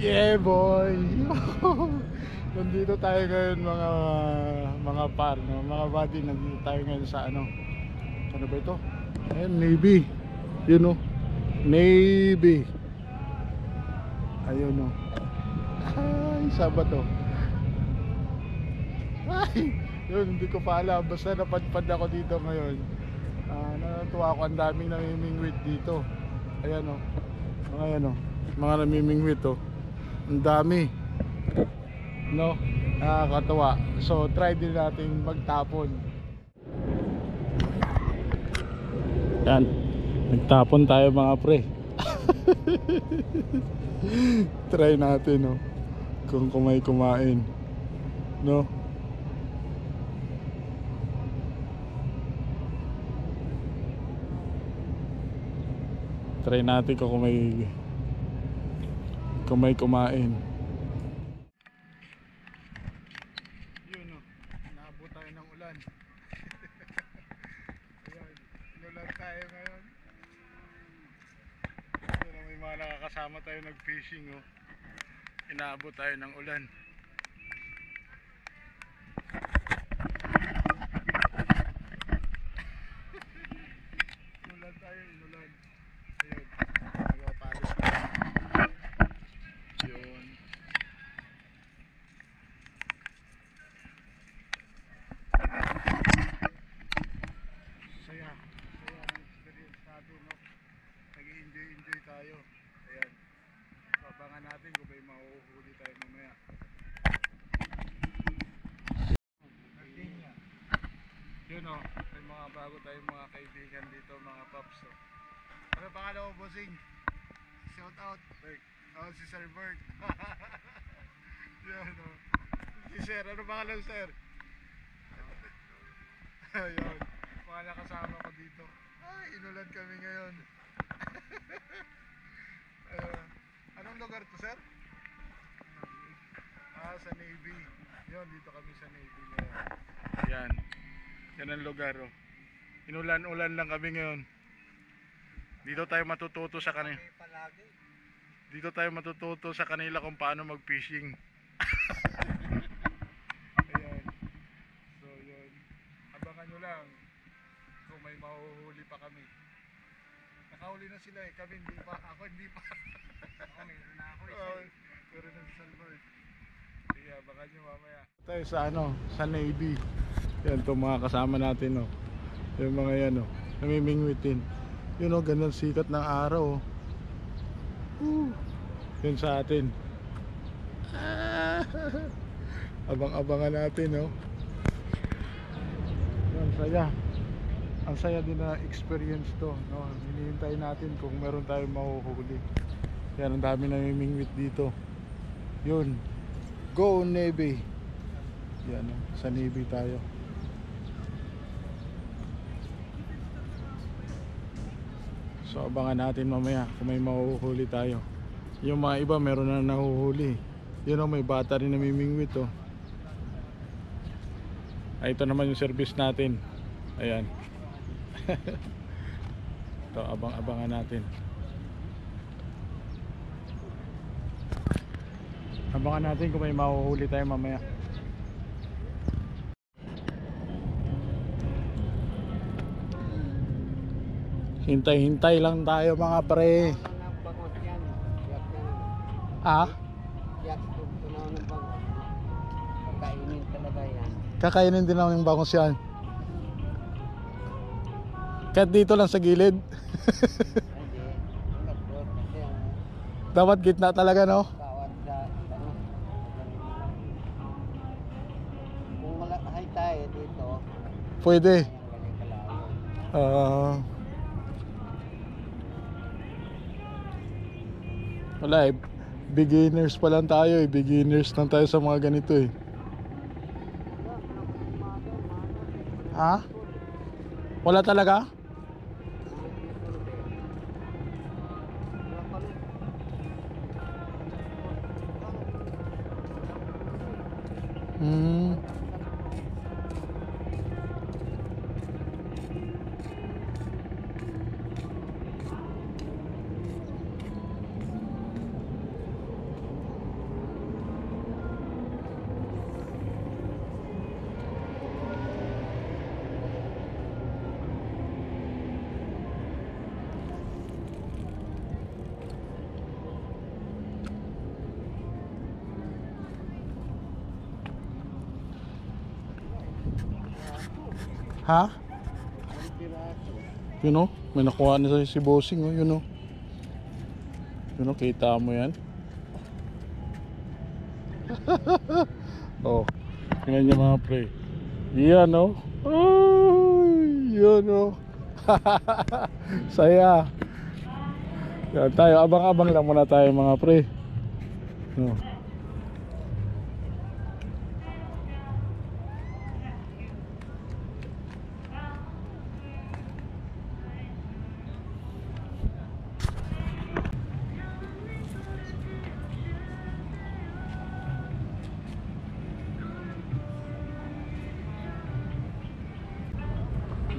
Yeah boy. Nandito tayo ngayon mga par, no? Mga buddy, nandito tayo ngayon sa ano ba ito? Ayan, Navy. You know, Navy. Ayun, no. Ay, Sabato. Ay, yun, hindi ko pa alam. Basta napadpad ako dito ngayon. Natuwa ako, ang daming namimingwit dito. Ayan, no. Mga yan, no. Mga namimingwit, oh. Ang dami, no? Nakakatawa. So try din natin magtapon. Yan, nagtapon tayo mga pre. Try natin, no? Kung kumain, no? Try natin kung kumain. Yun, no, naabot tayo ng ulan. Ayan, inulan tayo ngayon. Yun, may mga nakakasama tayo nag-fishing, oh. Inaabot tayo ng ulan. Inulan tayo, inulan. Ayun, nagpapalis na. Yun. Saya ang experience natin, no? Nag-i-enjoy tayo. Ayan. So, abangan natin kung may mahuhuli tayo mamaya. Yun, no? May mga bago tayong mga kaibigan dito, mga paps, no? Ano pangalan mo, bossing? Shout out. Oh, si Sir Bert. Yun, no? Si Sir, ano pangalan, Sir? Ayun, mga nakasama ko dito. Ay, inulan kami ngayon. Anong lugar to, Sir? Sa Navy. Yun, dito kami sa Navy ngayon. Yan. Yan ang lugar, oh. Inulan-ulan lang kami ngayon. Dito tayo matututo sa kanila. Dito tayo matututo sa kanila kung paano mag-fishing. Ayan. So, yun. Abangan nyo lang kung may mahuhuli pa kami. Nakahuli na sila, eh. Kami hindi pa. Ako hindi pa. Ako meron na ako. Meron na si Salvador. Sige, abangan nyo mamaya. Tayo sa sa Navy. Yan, itong mga kasama natin, no. Yung mga yan, no, namimingwitin. Yun, no, ganun sikat ng araw, oh. Yun sa atin. Abang-abangan natin, no. Yan, saya. Ang saya din na experience to, no. Hinihintay natin kung meron tayong mahuhuli. Yan, ang dami namimingwit dito. Yun, go Navy. Yan, no, sa Navy tayo. So abangan natin mamaya kung may mahuhuli tayo. Yung mga iba meron na nahuhuli. Yun, know, may bata rin namimingwit, oh. Ay, ito naman yung service natin. Ayan. Ito, abangan natin. Abangan natin kung may mahuhuli tayo mamaya. Hintay-hintay lang tayo mga pre. Ah? Kakainin talaga yan. Kakainin din ako yung bangos yan. Kahit dito lang sa gilid. Dapat gitna talaga, no? Kung malaki tayo dito, Pwede. Wala eh, beginners pa lang tayo eh. Beginners lang tayo sa mga ganito eh. Ha? Wala talaga? Ha? Ang piraso. Yun o, may nakuha na si Bossing o, yun o. Yun o, kita mo yan. Oh, tingnan nyo mga pre. Yan o. Ay, yun o. Saya. Yan tayo, abang-abang lang muna tayo mga pre. No.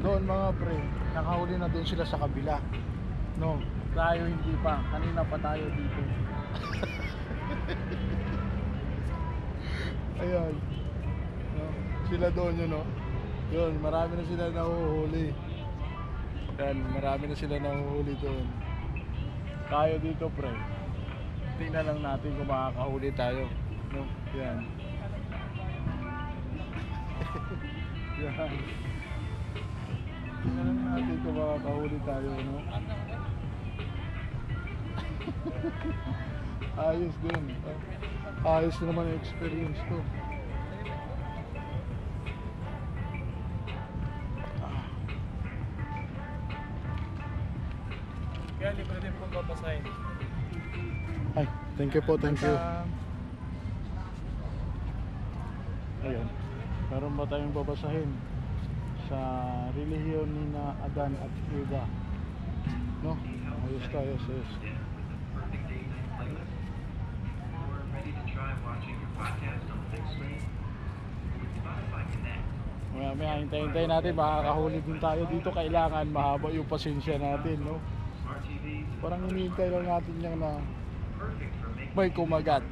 Doon mga pre, nakahuli na doon sila sa kabila. No, tayo hindi pa. Kanina pa tayo dito. Ayan. No, sila doon yun, no. Yun, marami na sila nahuhuli. Yan, marami na sila nahuhuli doon. Tayo dito pre. Tingnan lang natin kung makakahuli tayo. No, yan. Yan. Tingnan lang natin kung makakahuli tayo, no? Ayos din. Ayos na naman yung experience ko. Kaya libre din po babasahin. Ay, thank you po, thank you. Ayun. Meron ba tayong babasahin sa relihiyon ni na Adan at Eva? No? Ayos ka, ayos, ayos. May hintay-hintay natin, makakahuli din tayo dito. Kailangan mahaba yung pasensya natin, no? Parang hinihintay lang natin yung na may kumagat.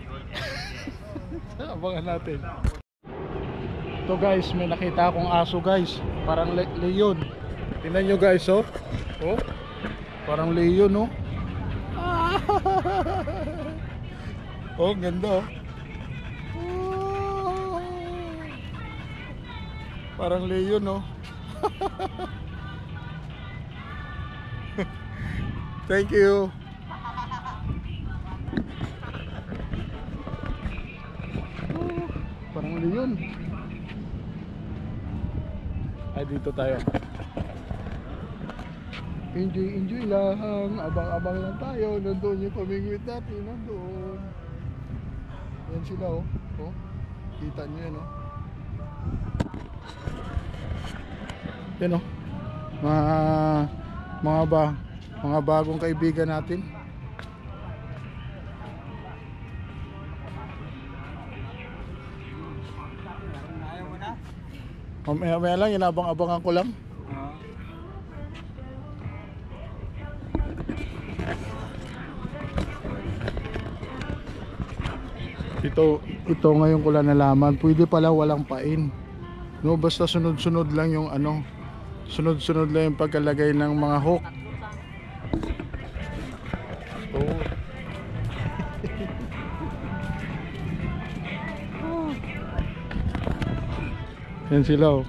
Abangan natin. Ito guys, may nakita akong aso guys. Parang leon. Tingnan nyo guys, oh. Oh. Parang leon, oh. Oh, ganda, oh. Parang leon, oh. Thank you. Parang leon. Ay, dito tayo. Enjoy lang. Abang-abang lang tayo. Nandun yung pamingwit natin. Nandun. Yan sila, oh. Oh. Kita nyo yan, oh. Yan, oh. Mga bagong kaibigan natin. Ayaw mo na? Mamaya lang, inabang-abangan ko lang. Ito ngayon ko lang nalaman, pwede pala walang pain. No, basta sunod-sunod lang yung ano. Sunod-sunod lang yung pagkalagay ng mga hook. Oh. Yan sila, oh.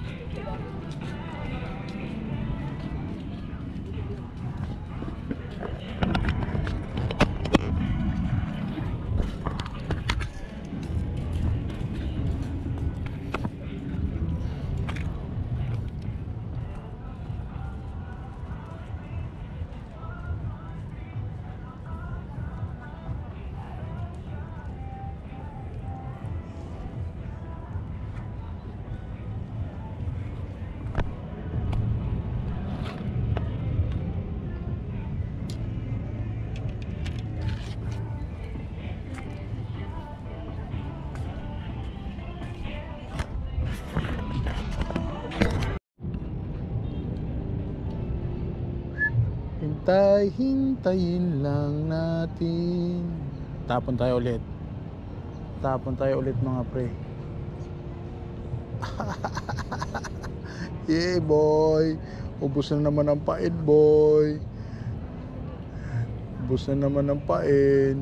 Hintayin lang natin. Tapon tayo ulit. Tapon tayo ulit mga pre. Yeah boy. Ubus na naman ang pain boy. Ubus na naman ang pain.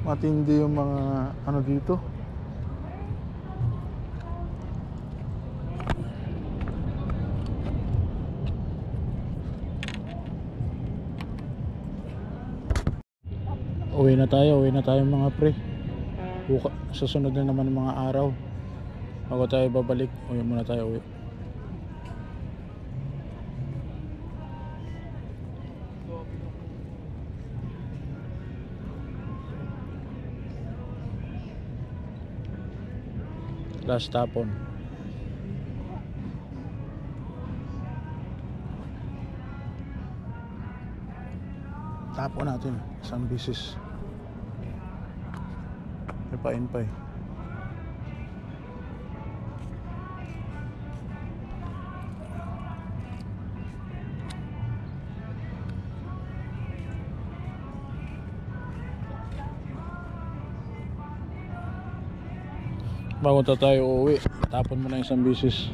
Matindi yung mga ano dito. Uwi na tayo mga pre. Sa sunod na naman ng mga araw. Bago tayo babalik, uwi muna tayo uwi. Last tapon. Tapon natin isang bisis. Ipain pa eh. Bago tayo uuwi, tapon mo na isang bisis.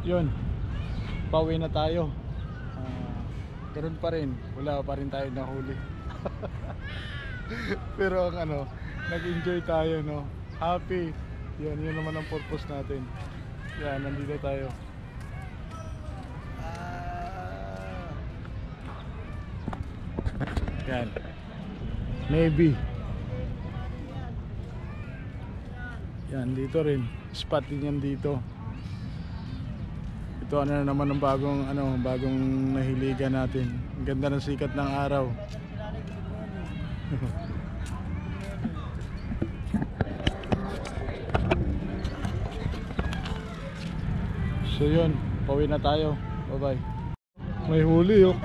Yun, pauwi na tayo. Ganoon pa rin, wala pa rin tayo nahuli. Pero ang ano, nag-enjoy tayo, no? Happy. Yun naman ang purpose natin. Yan, nandito tayo. Yan, Navy. Yan, dito rin. Spot din yan dito. Ito na naman ang bagong nahiligan natin. Ang ganda ng sikat ng araw. So yun, pauwi na tayo. Bye bye. May huli oh.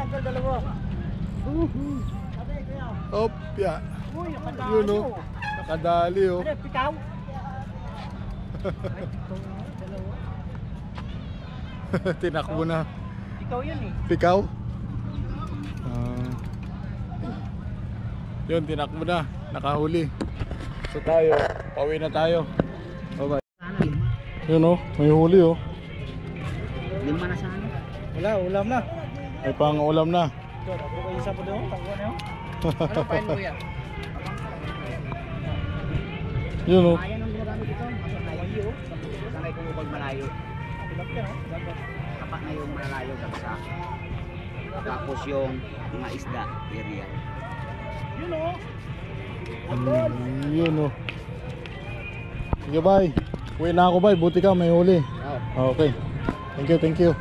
Op, ya. Yun oh. Nakadali oh. Pikaw. Tinakbo na. Ikaw yun eh. Pikaw? Yun, tinakbo na. Nakahuli. So tayo, pauwi na tayo. Bye bye. Yun oh, may huli oh. Lima na sana. Wala, ulam na. May pang ulam na. Ito, ako kayo isa po doon. Tangguan na yun. Ano pa yun kuya? Yun oh. Ayan ang ginagamit ito. Malayo. Sanay kung upag malayo. Tapak na yung malayo sa tapos yung mga isda area. Yun o. Yun o. Sige bye. Uwi na ako bye. Buti ka may huli. Okay. Thank you.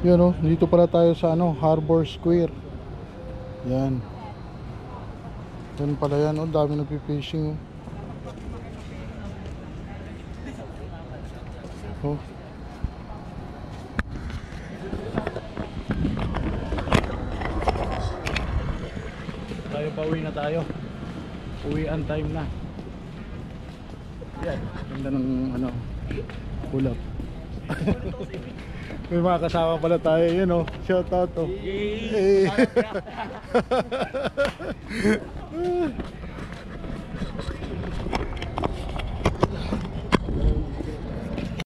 Yun o. Dito pala tayo sa Harbor Square. Yan. Yan pala yan o. Dami nagpipishing o. Oh. Tayo pauwi na tayo. Uwian time na. Yan, ganda ng ulap. May mga kasama pala tayo, yun oh. Shout out oh. Hey.